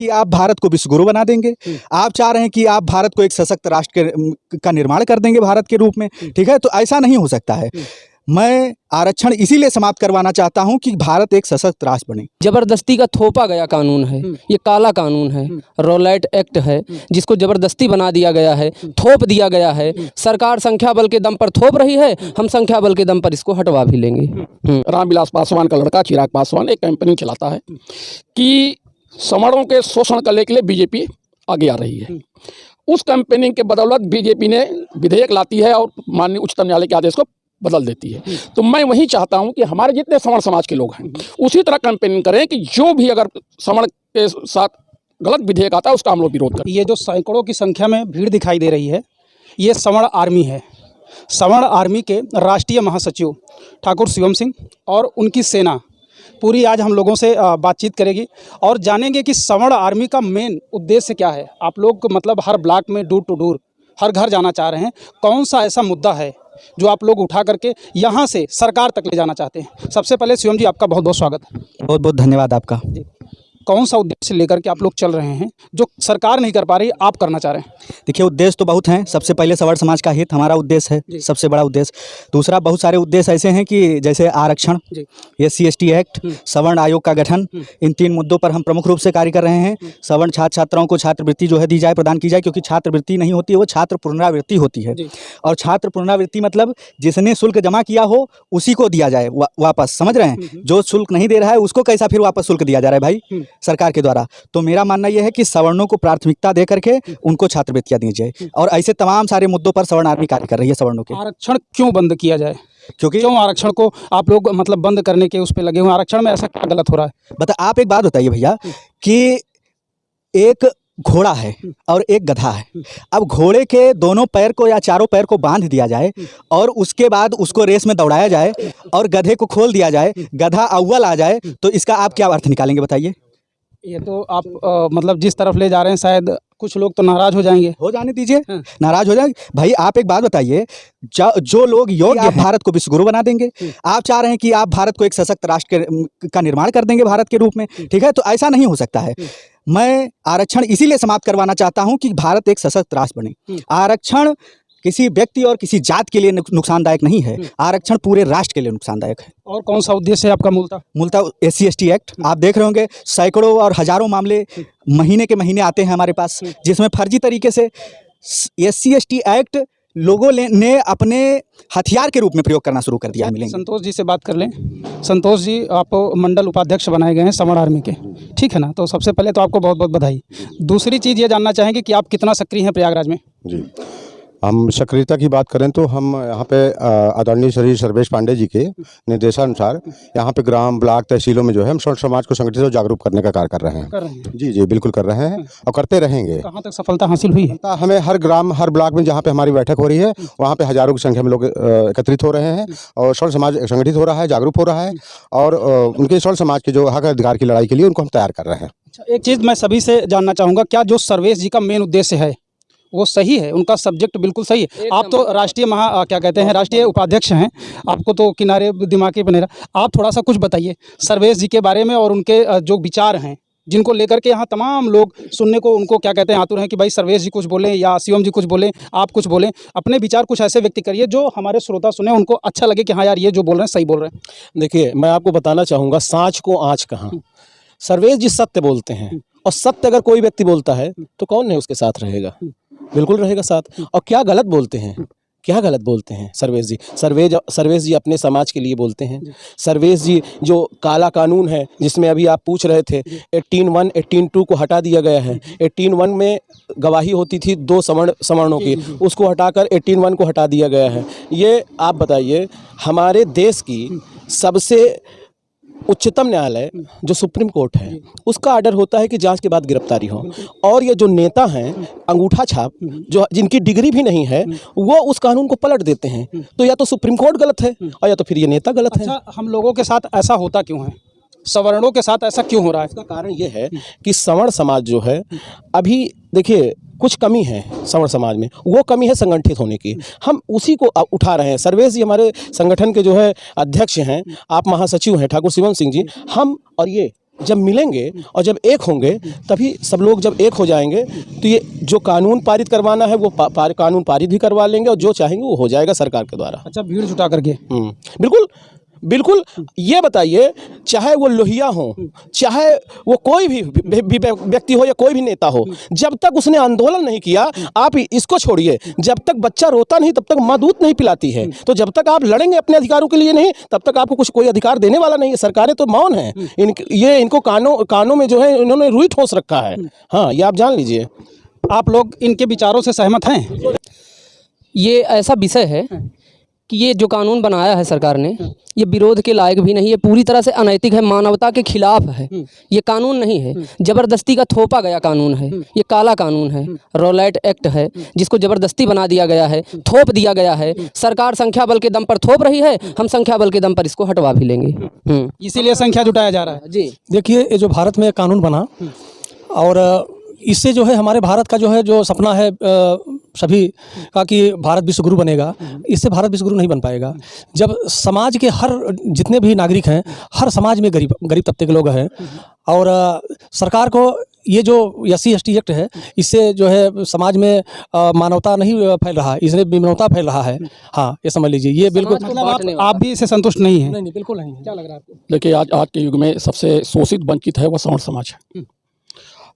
कि आप भारत को विश्वगुरु बना देंगे, आप चाह रहे हैं कि आप भारत को एक सशक्त राष्ट्र का निर्माण कर देंगे भारत के रूप में, ठीक है। तो ऐसा नहीं हो सकता है। मैं आरक्षण इसीलिए समाप्त करवाना चाहता हूं कि भारत एक सशक्त राष्ट्र बने। जबरदस्ती का थोपा गया कानून है, ये काला कानून है, रॉलेट एक्ट है, जिसको जबरदस्ती बना दिया गया है, थोप दिया गया है। सरकार संख्या बल के दम पर थोप रही है, हम संख्या बल के दम पर इसको हटवा भी लेंगे। रामविलास पासवान का लड़का चिराग पासवान एक कैंपेनिंग चलाता है कि सवर्णों के शोषण करने के लिए बीजेपी आगे आ रही है। उस कैंपेनिंग के बदौलत बीजेपी ने विधेयक लाती है और माननीय उच्चतम न्यायालय के आदेश को बदल देती है। तो मैं वही चाहता हूं कि हमारे जितने सवर्ण समाज के लोग हैं उसी तरह कैंपेनिंग करें कि जो भी अगर सवर्ण के साथ गलत विधेयक आता है उसका हम लोग विरोध करें। ये जो सैकड़ों की संख्या में भीड़ दिखाई दे रही है, ये सवर्ण आर्मी है। सवर्ण आर्मी के राष्ट्रीय महासचिव ठाकुर शिवम सिंह और उनकी सेना पूरी आज हम लोगों से बातचीत करेगी और जानेंगे कि सवर्ण आर्मी का मेन उद्देश्य क्या है। आप लोग मतलब हर ब्लॉक में डोर टू डोर हर घर जाना चाह रहे हैं, कौन सा ऐसा मुद्दा है जो आप लोग उठा करके यहाँ से सरकार तक ले जाना चाहते हैं। सबसे पहले शिवम जी, आपका बहुत बहुत स्वागत है। बहुत बहुत धन्यवाद आपका। कौन सा उद्देश्य लेकर के आप लोग चल रहे हैं जो सरकार नहीं कर पा रही, आप करना चाह रहे हैं? देखिए, उद्देश्य तो बहुत हैं। सबसे पहले सवर्ण समाज का हित हमारा उद्देश्य है, सबसे बड़ा उद्देश्य। दूसरा, बहुत सारे उद्देश्य ऐसे हैं कि जैसे आरक्षण, SC/ST एक्ट, सवर्ण आयोग का गठन, इन 3 मुद्दों पर हम प्रमुख रूप से कार्य कर रहे हैं। सवर्ण छात्र छात्राओं को छात्रवृत्ति जो है दी जाए, प्रदान की जाए, क्योंकि छात्रवृत्ति नहीं होती है, वो छात्र पुनरावृत्ति होती है। और छात्र पुनरावृत्ति मतलब जिसने शुल्क जमा किया हो उसी को दिया जाए वापस, समझ रहे हैं? जो शुल्क नहीं दे रहा है उसको कैसा फिर वापस शुल्क दिया जा रहा है भाई सरकार के द्वारा। तो मेरा मानना यह है कि सवर्णों को प्राथमिकता दे करके उनको छात्रवृत्तियां दी जाए, और ऐसे तमाम सारे मुद्दों पर सवर्ण आर्मी कार्य कर रही है। सवर्णों के आरक्षण क्यों बंद किया जाए? क्यों आरक्षण को आप लोग मतलब बंद करने के उस पे लगे हुए? आरक्षण में ऐसा क्या गलत हो रहा है? बता, आप एक बात बताइए भैया कि एक घोड़ा है और एक गधा है। अब घोड़े के दोनों पैर को या चारों पैर को बांध दिया जाए और उसके बाद उसको रेस में दौड़ाया जाए और गधे को खोल दिया जाए, गधा अव्वल आ जाए, तो इसका आप क्या अर्थ निकालेंगे बताइए? ये तो आप मतलब जिस तरफ ले जा रहे हैं शायद कुछ लोग तो नाराज हो जाएंगे। हो जाने दीजिए, नाराज हो जाएंगे भाई। आप एक बात बताइए, जो लोग योग्य आप भारत को विश्वगुरु बना देंगे, आप चाह रहे हैं कि आप भारत को एक सशक्त राष्ट्र का निर्माण कर देंगे भारत के रूप में, ठीक है। तो ऐसा नहीं हो सकता है। मैं आरक्षण इसीलिए समाप्त करवाना चाहता हूं कि भारत एक सशक्त राष्ट्र बने। आरक्षण किसी व्यक्ति और किसी जात के लिए नुकसानदायक नहीं है, आरक्षण पूरे राष्ट्र के लिए नुकसानदायक है। और कौन सा उद्देश्य है आपका? मूलतः SC/ST एक्ट आप देख रहे होंगे, सैकड़ों और हजारों मामले महीने के महीने आते हैं हमारे पास, जिसमें फर्जी तरीके से SC/ST एक्ट लोगों ने अपने हथियार के रूप में प्रयोग करना शुरू कर दिया। मिलेंगे संतोष जी से बात कर लें। संतोष जी, आप मंडल उपाध्यक्ष बनाए गए हैं सवर्ण आर्मी के, ठीक है ना? तो सबसे पहले तो आपको बहुत बहुत बधाई। दूसरी चीज़ ये जानना चाहेंगे कि आप कितना सक्रिय हैं प्रयागराज में? जी, हम सक्रियता की बात करें तो हम यहाँ पे आदरणीय श्री सर्वेश पांडे जी के निर्देशानुसार यहाँ पे ग्राम, ब्लॉक, तहसीलों में जो है हम स्वर्ण समाज को संगठित और जागरूक करने का कार्य कर रहे हैं। जी जी, बिल्कुल कर रहे हैं और करते रहेंगे। कहाँ तक सफलता हासिल हुई है? हमें हर ग्राम, हर ब्लॉक में जहाँ पे हमारी बैठक हो रही है वहाँ पे हजारों की संख्या में लोग एकत्रित हो रहे हैं और स्वर्ण समाज संगठित हो रहा है, जागरूक हो रहा है, और उनके स्वर्ण समाज के जो हक अधिकार की लड़ाई के लिए उनको हम तैयार कर रहे हैं। एक चीज़ मैं सभी से जानना चाहूँगा, क्या जो सर्वेश जी का मेन उद्देश्य है वो सही है? उनका सब्जेक्ट बिल्कुल सही है। आप तो राष्ट्रीय क्या कहते हैं, राष्ट्रीय उपाध्यक्ष हैं, आपको तो किनारे दिमागी बने रहा। आप थोड़ा सा कुछ बताइए सर्वेश जी के बारे में और उनके जो विचार हैं, जिनको लेकर के यहाँ तमाम लोग सुनने को उनको क्या कहते हैं आतुर हैं कि भाई सर्वेश जी कुछ बोलें या शिवम जी कुछ बोलें, आप कुछ बोलें। अपने विचार कुछ ऐसे व्यक्त करिए जो हमारे श्रोता सुने, उनको अच्छा लगे कि हाँ यार ये जो बोल रहे हैं सही बोल रहे हैं। देखिए, मैं आपको बताना चाहूँगा, सांच को आँच कहाँ। सर्वेश जी सत्य बोलते हैं, और सत्य अगर कोई व्यक्ति बोलता है तो कौन नहीं उसके साथ रहेगा? बिल्कुल रहेगा साथ। और क्या गलत बोलते हैं, क्या गलत बोलते हैं सर्वेश जी? सर्वेश जी अपने समाज के लिए बोलते हैं। सर्वेश जी जो काला कानून है, जिसमें अभी आप पूछ रहे थे, 18(1), 18(2) को हटा दिया गया है। 18(1) में गवाही होती थी 2 सवर्णों की, उसको हटाकर 18(1) को हटा दिया गया है। ये आप बताइए, हमारे देश की सबसे उच्चतम न्यायालय जो सुप्रीम कोर्ट है, उसका आर्डर होता है कि जांच के बाद गिरफ्तारी हो, और ये जो नेता हैं अंगूठा छाप, जो जिनकी डिग्री भी नहीं है, वो उस कानून को पलट देते हैं। तो या तो सुप्रीम कोर्ट गलत है और या तो फिर ये नेता गलत है। हम लोगों के साथ ऐसा होता क्यों है? सवर्णों के साथ ऐसा क्यों हो रहा है? इसका कारण ये है कि सवर्ण समाज जो है, अभी देखिए कुछ कमी है सवर्ण समाज में, वो कमी है संगठित होने की। हम उसी को उठा रहे हैं। सर्वेश जी हमारे संगठन के जो है अध्यक्ष हैं, आप महासचिव हैं ठाकुर शिवम सिंह जी, हम और ये जब मिलेंगे और जब एक होंगे तभी सब लोग जब एक हो जाएंगे तो ये जो कानून पारित करवाना है वो कानून पारित भी करवा लेंगे और जो चाहेंगे वो हो जाएगा सरकार के द्वारा। अच्छा, भीड़ जुटा करके। बिल्कुल बिल्कुल। ये बताइए, चाहे वो लोहिया हो, चाहे वो कोई भी व्यक्ति हो या कोई भी नेता हो, जब तक उसने आंदोलन नहीं किया, आप इसको छोड़िए, जब तक बच्चा रोता नहीं तब तक माँ दूध नहीं पिलाती है। तो जब तक आप लड़ेंगे अपने अधिकारों के लिए नहीं, तब तक आपको कुछ कोई अधिकार देने वाला नहीं है। सरकारें तो मौन है, इनको कानों में जो है इन्होंने रुई ठोस रखा है। हाँ, ये आप जान लीजिए। आप लोग इनके विचारों से सहमत हैं? ये ऐसा विषय है कि ये जो कानून बनाया है सरकार ने, ये विरोध के लायक भी नहीं है, पूरी तरह से अनैतिक है, मानवता के खिलाफ है। ये कानून नहीं है, ज़बरदस्ती का थोपा गया कानून है, ये काला कानून है, रॉलेट एक्ट है, जिसको ज़बरदस्ती बना दिया गया है, थोप दिया गया है। सरकार संख्या बल के दम पर थोप रही है, हम संख्या बल के दम पर इसको हटवा भी लेंगे। इसीलिए संख्या जुटाया जा रहा है। जी देखिए, ये जो भारत में कानून बना और इससे जो है हमारे भारत का जो है जो सपना है सभी का कि भारत विश्व गुरु बनेगा, इससे भारत विश्व गुरु नहीं बन पाएगा। जब समाज के हर जितने भी नागरिक हैं, हर समाज में गरीब तबके के लोग हैं और सरकार को ये जो SC/ST एक्ट है, इससे जो है समाज में मानवता नहीं फैल रहा है, इसमें विमानवता फैल रहा है। हाँ, ये समझ लीजिए, ये बिल्कुल मतलब आप भी इससे संतुष्ट नहीं हैं? नहीं, बिल्कुल नहीं है। क्या लग रहा है आपको? देखिए, आज के युग में सबसे शोषित वंचित है वह सवर्ण समाज है।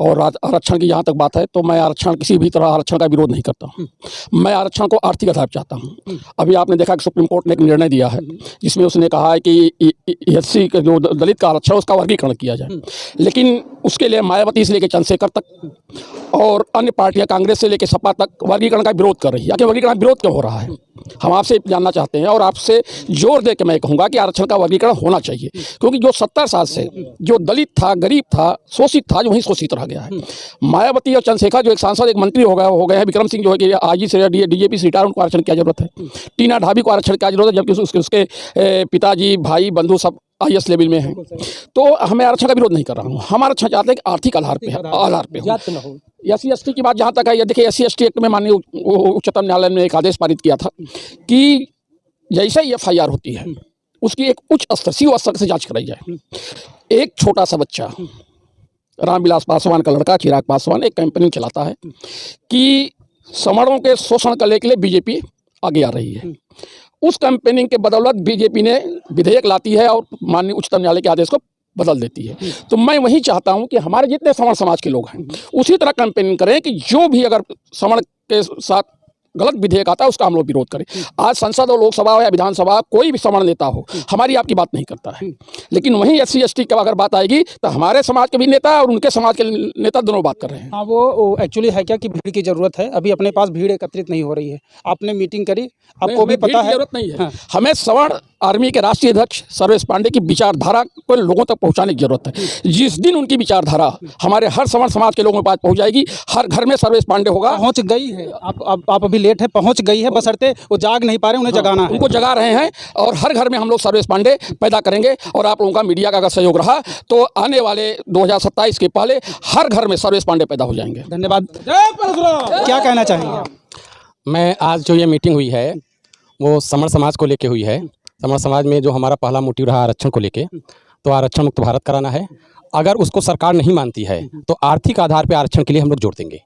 और आरक्षण की जहाँ तक बात है तो मैं आरक्षण किसी भी तरह आरक्षण का विरोध नहीं करता हूँ। मैं आरक्षण को आर्थिक आधार पर चाहता हूँ। अभी आपने देखा कि सुप्रीम कोर्ट ने एक निर्णय दिया है जिसमें उसने कहा है कि SC का जो दलित का आरक्षण उसका वर्गीकरण किया जाए, लेकिन उसके लिए मायावती से लेकर चंद्रशेखर तक और अन्य पार्टियां कांग्रेस से लेकर सपा तक वर्गीकरण का विरोध कर रही है। आखिर वर्गीकरण विरोध क्यों हो रहा है, हम आपसे जानना चाहते हैं और आपसे जोर दे के मैं कहूँगा कि आरक्षण का वर्गीकरण होना चाहिए, क्योंकि जो 70 साल से जो दलित था, गरीब था, शोषित था, जो वहीं शोषित रह गया है। मायावती और चंद्रशेखर जो एक सांसद, एक मंत्री हो गए हैं, विक्रम सिंह जो है कि IG से DGP से रिटायर, उनको आरक्षण की जरूरत है। टीना ढाबी को आरक्षण की जरूरत है, जबकि उसके पिताजी, भाई, बंधु सब IAS लेवल में हैं। तो हमें आरक्षण का विरोध नहीं कर रहा हूँ, हम आरक्षण चाहते हैं कि आर्थिक आधार पे हो। SC/ST की बात जहाँ तक है, ये देखिए SC/ST एक्ट में माननीय उच्चतम न्यायालय ने एक आदेश पारित किया था कि जैसे ही FIR होती है उसकी एक उच्च स्तर CO स्तर से जांच कराई जाए। एक छोटा सा बच्चा, रामविलास पासवान का लड़का चिराग पासवान, एक कैंपेनिंग चलाता है कि सवर्णों के शोषण करने के लिए BJP आगे आ रही है। उस कैंपेनिंग के बदौलत BJP ने विधेयक लाती है और माननीय उच्चतम न्यायालय के आदेश को बदल देती है। तो मैं वही चाहता हूं कि हमारे जितने सवर्ण समाज के लोग हैं उसी तरह कैंपेनिंग करें कि जो भी अगर सवर्ण के साथ गलत विधेयक आता है उसका हम लोग विरोध करें। आज संसद और लोकसभा हो या विधानसभा, कोई भी सवर्ण नेता हो हमारी आपकी बात नहीं करता है, लेकिन वहीं SC/ST की अगर बात आएगी तो हमारे समाज के भी नेता और उनके समाज के नेता दोनों बात कर रहे हैं। हाँ, वो एक्चुअली है क्या कि भीड़ की जरूरत है, अभी अपने पास भीड़ एकत्रित नहीं हो रही है। आपने मीटिंग करी, आपको भी पता है, जरूरत नहीं है। हमें सवर्ण आर्मी के राष्ट्रीय अध्यक्ष सर्वेश पांडे की विचारधारा को लोगों तक पहुंचाने की जरूरत है। जिस दिन उनकी विचारधारा हमारे हर सवर्ण समाज के लोगों के पास पहुंच जाएगी, हर घर में सर्वेश पांडे होगा। पहुंच गई है, आप अभी लेट है, पहुंच गई है, बशर्ते वो जाग नहीं पा रहे, उन्हें जगाना है। उनको जगा रहे हैं और हर घर में हम लोग सर्वेश पांडे पैदा करेंगे। और आप लोगों का मीडिया का अगर सहयोग रहा तो आने वाले 2027 के पहले हर घर में सर्वेश पांडे पैदा हो जाएंगे। धन्यवाद। क्या कहना चाहेंगे? मैं आज जो ये मीटिंग हुई है वो सवर्ण समाज को लेके हुई है। सवर्ण समाज में जो हमारा पहला मोटिव रहा आरक्षण को लेके, तो आरक्षण मुक्त भारत कराना है। अगर उसको सरकार नहीं मानती है तो आर्थिक आधार पर आरक्षण के लिए हम लोग जोड़ देंगे।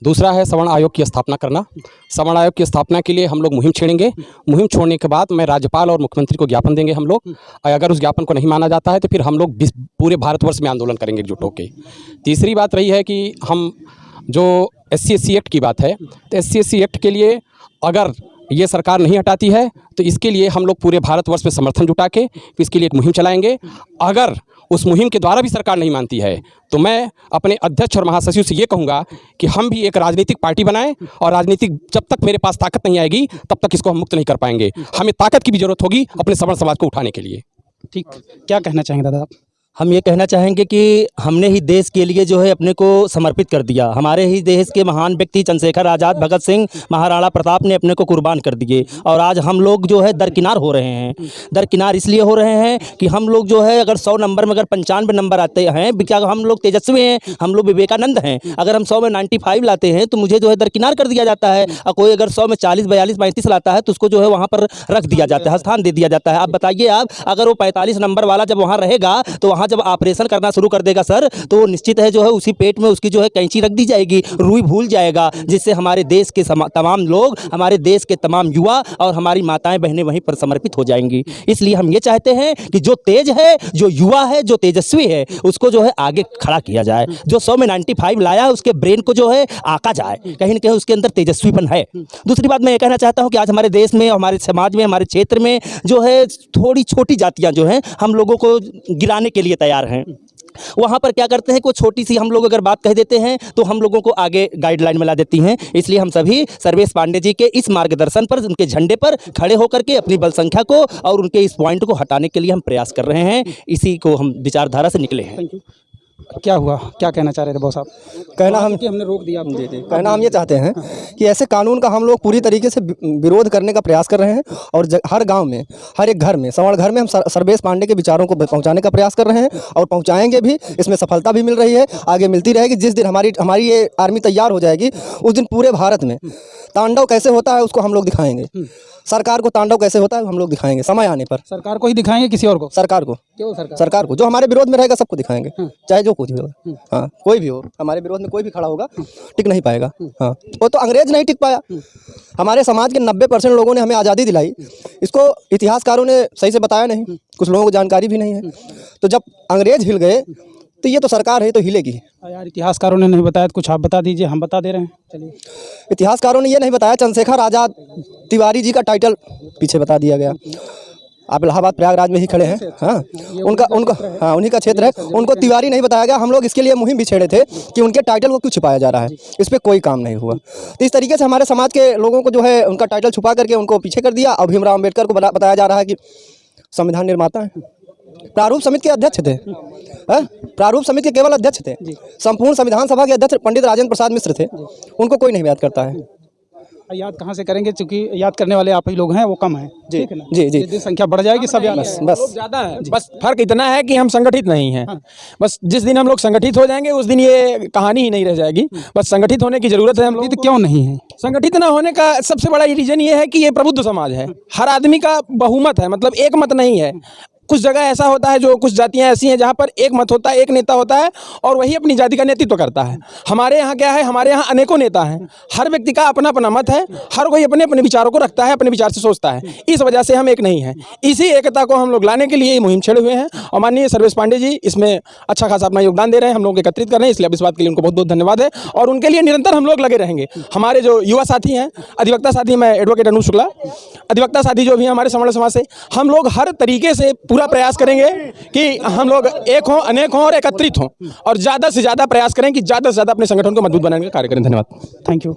दूसरा है सवर्ण आयोग की स्थापना करना। सवर्ण आयोग की स्थापना के लिए हम लोग मुहिम छेड़ेंगे। मुहिम छोड़ने के बाद मैं राज्यपाल और मुख्यमंत्री को ज्ञापन देंगे हम लोग। अगर उस ज्ञापन को नहीं माना जाता है तो फिर हम लोग पूरे भारतवर्ष में आंदोलन करेंगे एकजुट होकर। तीसरी बात रही है कि हम जो SC/ST एक्ट की बात है, तो SC/ST एक्ट के लिए अगर ये सरकार नहीं हटाती है तो इसके लिए हम लोग पूरे भारतवर्ष में समर्थन जुटा के इसके लिए एक मुहिम चलाएंगे। अगर उस मुहिम के द्वारा भी सरकार नहीं मानती है तो मैं अपने अध्यक्ष और महासचिव से ये कहूँगा कि हम भी एक राजनीतिक पार्टी बनाएं, और राजनीतिक जब तक मेरे पास ताकत नहीं आएगी तब तक इसको हम मुक्त नहीं कर पाएंगे। हमें ताकत की भी जरूरत होगी अपने सवर्ण समाज को उठाने के लिए। ठीक, क्या कहना चाहेंगे दादा आप? हम ये कहना चाहेंगे कि हमने ही देश के लिए जो है अपने को समर्पित कर दिया। हमारे ही देश के महान व्यक्ति चंद्रशेखर आज़ाद, भगत सिंह, महाराणा प्रताप ने अपने को कुर्बान कर दिए, और आज हम लोग जो है दरकिनार हो रहे हैं। दरकिनार इसलिए हो रहे हैं कि हम लोग जो है अगर 100 नंबर में अगर 95 नंबर आते हैं, क्या हम लोग तेजस्वी हैं, हम लोग विवेकानंद हैं, अगर हम 100 में 95 लाते हैं तो मुझे जो है दरकिनार कर दिया जाता है। और कोई अगर 100 में 40, 42, 35 लाता है तो उसको जो है वहाँ पर रख दिया जाता है, स्थान दे दिया जाता है। आप बताइए, आप अगर वो 45 नंबर वाला जब वहाँ रहेगा तो वहाँ वहाँ जब ऑपरेशन करना शुरू कर देगा सर, तो निश्चित है जो है उसी पेट में उसकी जो है कैंची रख दी जाएगी, रुई भूल जाएगा, जिससे हमारे देश के तमाम लोग, हमारे देश के तमाम युवा और हमारी माताएं बहनें वहीं पर समर्पित हो जाएंगी। इसलिए हम ये चाहते हैं कि जो तेज है, जो युवा है, जो तेजस्वी है, उसको जो है आगे खड़ा किया जाए। जो 100 में 95 लाया, उसके ब्रेन को जो है आका जाए, कहीं ना कहीं उसके अंदर तेजस्वीपन है। दूसरी बात मैं ये कहना चाहता हूँ कि आज हमारे देश में, हमारे समाज में, हमारे क्षेत्र में जो है थोड़ी छोटी जातियाँ जो हैं हम लोगों को गिराने के लिए तैयार हैं। वहाँ पर क्या करते हैं कि वो छोटी सी हम लोग अगर बात कह देते हैं तो हम लोगों को आगे गाइडलाइन में ला देती हैं। इसलिए हम सभी सर्वेश पांडे जी के इस मार्गदर्शन पर, उनके झंडे पर खड़े होकर के अपनी बल संख्या को और उनके इस पॉइंट को हटाने के लिए हम प्रयास कर रहे हैं। इसी को हम विचारधारा से निकले हैं। क्या हुआ, क्या कहना चाह रहे थे बॉस आप? कहना हम कि हमने रोक दिया आपको। कहना हम ये चाहते हैं कि ऐसे कानून का हम लोग पूरी तरीके से विरोध करने का प्रयास कर रहे हैं और हर गांव में, हर एक घर में, सवर्ण घर में हम सर्वेश पांडे के विचारों को पहुंचाने का प्रयास कर रहे हैं और पहुंचाएंगे भी। इसमें सफलता भी मिल रही है, आगे मिलती रहेगी। जिस दिन हमारी ये आर्मी तैयार हो जाएगी, उस दिन पूरे भारत में तांडव कैसे होता है उसको हम लोग दिखाएंगे। सरकार को तांडव कैसे होता है हम लोग दिखाएंगे समय आने पर। सरकार को ही दिखाएंगे, किसी और को? सरकार को। क्यों सरकार को, जो हमारे विरोध में रहेगा सबको दिखाएंगे, चाहे जो कुछ भी हो। हाँ, कोई भी हो, हमारे विरोध में कोई भी खड़ा होगा टिक नहीं पाएगा। हाँ, वो तो अंग्रेज नहीं टिक पाया। हमारे समाज के 90% लोगों ने हमें आज़ादी दिलाई, इसको इतिहासकारों ने सही से बताया नहीं, कुछ लोगों को जानकारी भी नहीं है। तो जब अंग्रेज हिल गए तो ये तो सरकार है तो हिलेगी। यार इतिहासकारों ने नहीं बताया तो कुछ आप बता दीजिए, हम बता दे रहे हैं। चलिए, इतिहासकारों ने ये नहीं बताया, चंद्रशेखर आज़ाद तिवारी जी का टाइटल पीछे बता दिया गया। आप इलाहाबाद प्रयागराज में ही खड़े हैं। हाँ, उनका हाँ उन्हीं का क्षेत्र है, उनको तिवारी नहीं बताया गया। हम लोग इसके लिए मुहिम भी छेड़े थे कि उनके टाइटल को क्यों छिपाया जा रहा है, इस पर कोई काम नहीं हुआ। तो इस तरीके से हमारे समाज के लोगों को जो है उनका टाइटल छुपा करके उनको पीछे कर दिया। और भीमराव अम्बेडकर को बताया जा रहा है कि संविधान निर्माता है। प्रारूप समिति के अध्यक्ष थे, प्रारूप समिति के केवल अध्यक्ष थे। संपूर्ण संविधान सभा के अध्यक्ष पंडित राजेंद्र प्रसाद मिश्र थे, उनको कोई नहीं याद करता है। याद कहाँ से करेंगे, चूंकि याद करने वाले आप ही लोग हैं, वो कम है। जी ठीक है ना? जी जी, जिस संख्या बढ़ जाएगी सब याद बस ज़्यादा है। बस फर्क इतना है कि हम संगठित नहीं हैं। बस जिस दिन हम लोग संगठित हो जाएंगे उस दिन ये कहानी ही नहीं रह जाएगी। बस संगठित होने की जरूरत है हम लोग। तो क्यों नहीं है संगठित ना होने का सबसे बड़ा रीजन ये है कि ये प्रबुद्ध समाज है। हर आदमी का बहुमत है, मतलब एक मत नहीं है। कुछ जगह ऐसा होता है, जो कुछ जातियां ऐसी हैं जहाँ पर एक मत होता है, एक नेता होता है और वही अपनी जाति का नेतृत्व करता है। हमारे यहाँ क्या है, हमारे यहाँ अनेकों नेता हैं, हर व्यक्ति का अपना अपना मत है, हर कोई अपने अपने विचारों को रखता है, अपने विचार से सोचता है। इस वजह से हम एक नहीं हैं। इसी एकता को हम लोग लाने के लिए ये मुहिम छेड़े हुए हैं और माननीय सर्वेश पांडे जी इसमें अच्छा खासा अपना योगदान दे रहे हैं, हम लोग एकत्रित कर रहे हैं। इसलिए इस बात के लिए उनको बहुत बहुत धन्यवाद है और उनके लिए निरंतर हम लोग लगे रहेंगे। हमारे जो युवा साथी हैं, अधिवक्ता साथी, मैं एडवोकेट अनूप शुक्ला, अधिवक्ता साथी जो भी हमारे सवर्ण समाज से, हम लोग हर तरीके से पूरा प्रयास करेंगे कि हम लोग एक हों, अनेक हों और एकत्रित हों और ज़्यादा से ज़्यादा प्रयास करें कि ज़्यादा से ज़्यादा अपने संगठन को मजबूत बनाने का कार्य करें। धन्यवाद। Thank you.